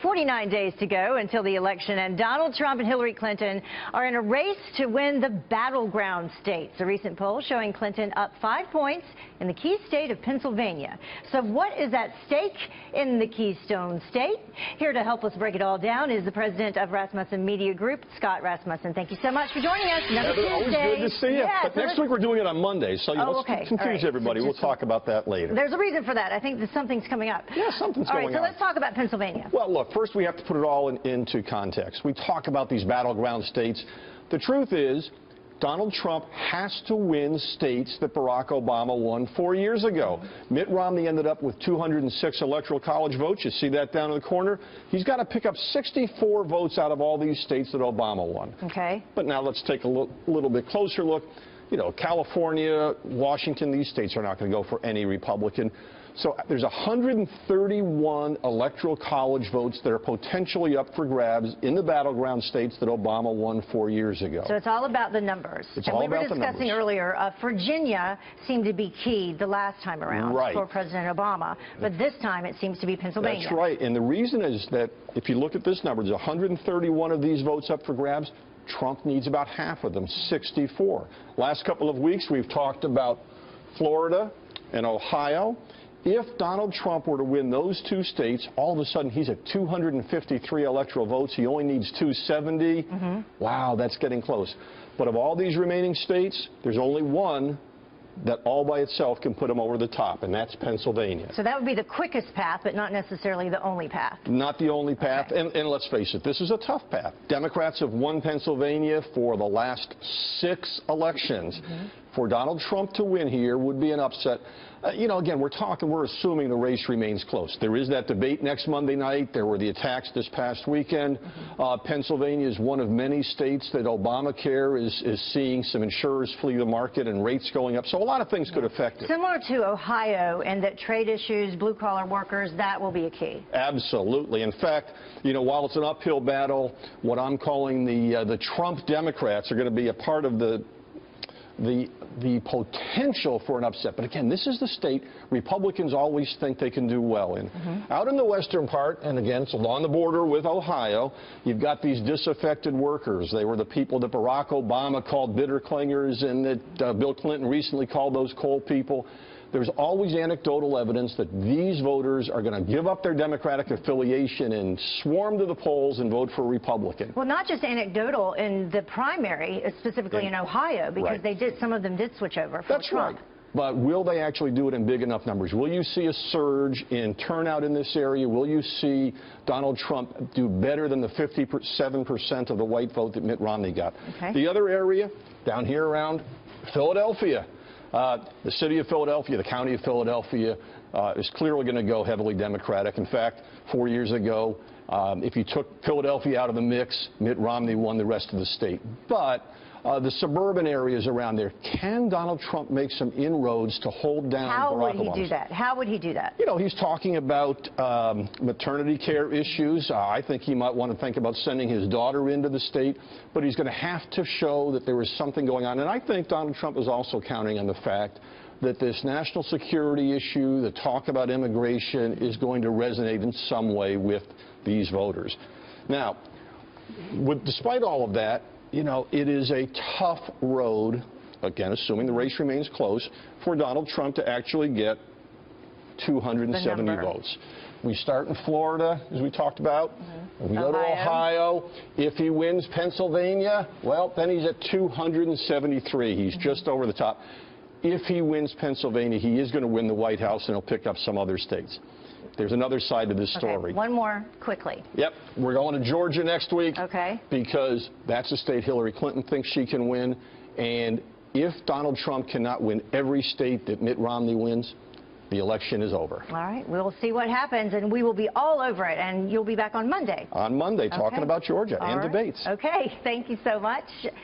49 days to go until the election, and Donald Trump and Hillary Clinton are in a race to win the battleground states. A recent poll showing Clinton up 5 points in the key state of Pennsylvania. So what is at stake in the Keystone State? Here to help us break it all down is the president of Rasmussen Media Group, Scott Rasmussen. Thank you so much for joining us. Always good to see you. Yeah, but next week we're doing it on Monday, so let's confuse everybody. So we'll talk about that later. There's a reason for that. I think that something's coming up. Yeah, something's going on. All right, so let's talk about Pennsylvania. Well, look, first we have to put it all into context. We talk about these battleground states. The truth is, Donald Trump has to win states that Barack Obama won 4 years ago. Mitt Romney ended up with 206 electoral college votes. You see that down in the corner? He's got to pick up 64 votes out of all these states that Obama won. Okay. But now let's take a little bit closer look. You know, California, Washington, these states are not going to go for any Republican. So there's 131 electoral college votes that are potentially up for grabs in the battleground states that Obama won 4 years ago. So it's all about the numbers. It's all about the numbers. We were discussing earlier, Virginia seemed to be key the last time around for President Obama, but this time it seems to be Pennsylvania. That's right, and the reason is that if you look at this number, there's 131 of these votes up for grabs. Trump needs about half of them, 64. Last couple of weeks we've talked about Florida and Ohio. If Donald Trump were to win those two states, all of a sudden he's at 253 electoral votes. He only needs 270. Wow, that's getting close. But of all these remaining states, there's only one that all by itself can put him over the top, and that's Pennsylvania. So that would be the quickest path, but not necessarily the only path. Not the only path, and let's face it, this is a tough path. Democrats have won Pennsylvania for the last 6 elections. For Donald Trump to win here would be an upset. You know, again, we're assuming the race remains close. There is that debate next Monday night. There were the attacks this past weekend. Pennsylvania is one of many states that Obamacare is seeing some insurers flee the market and rates going up. So a lot of things could affect it. Similar to Ohio, and that trade issues, blue-collar workers, that will be a key. Absolutely. In fact, you know, while it's an uphill battle, what I'm calling the Trump Democrats are going to be a part of the potential for an upset. But again, this is the state Republicans always think they can do well in. Out in the western part, and again, it's along the border with Ohio, you've got these disaffected workers. They were the people that Barack Obama called bitter clingers, and that Bill Clinton recently called those coal people. There's always anecdotal evidence that these voters are going to give up their Democratic affiliation and swarm to the polls and vote for a Republican. Well, not just anecdotal in the primary, specifically in Ohio, because some of them did switch over for Trump. That's right. But will they actually do it in big enough numbers? Will you see a surge in turnout in this area? Will you see Donald Trump do better than the 57% of the white vote that Mitt Romney got? The other area, down here around Philadelphia. The city of Philadelphia, the county of Philadelphia, is clearly going to go heavily Democratic. In fact, 4 years ago, if you took Philadelphia out of the mix, Mitt Romney won the rest of the state. But the suburban areas around there, can Donald Trump make some inroads to hold down Barack Obama? How would he do that? How would he do that? You know, he's talking about maternity care issues. I think he might want to think about sending his daughter into the state, but he's going to have to show that there is something going on. And I think Donald Trump is also counting on the fact that this national security issue, the talk about immigration, is going to resonate in some way with these voters. Now, despite all of that, you know, it is a tough road, again, assuming the race remains close, for Donald Trump to actually get 270 votes. We start in Florida, as we talked about. We go to Ohio. If he wins Pennsylvania, well, then he's at 273. He's just over the top. If he wins Pennsylvania, he is going to win the White House, and he'll pick up some other states. There's another side to this story. One more quickly. Yep. We're going to Georgia next week. Because that's a state Hillary Clinton thinks she can win. And if Donald Trump cannot win every state that Mitt Romney wins, the election is over. All right. We'll see what happens, and we will be all over it. And you'll be back on Monday. On Monday, talking about Georgia and debates. Okay. Thank you so much.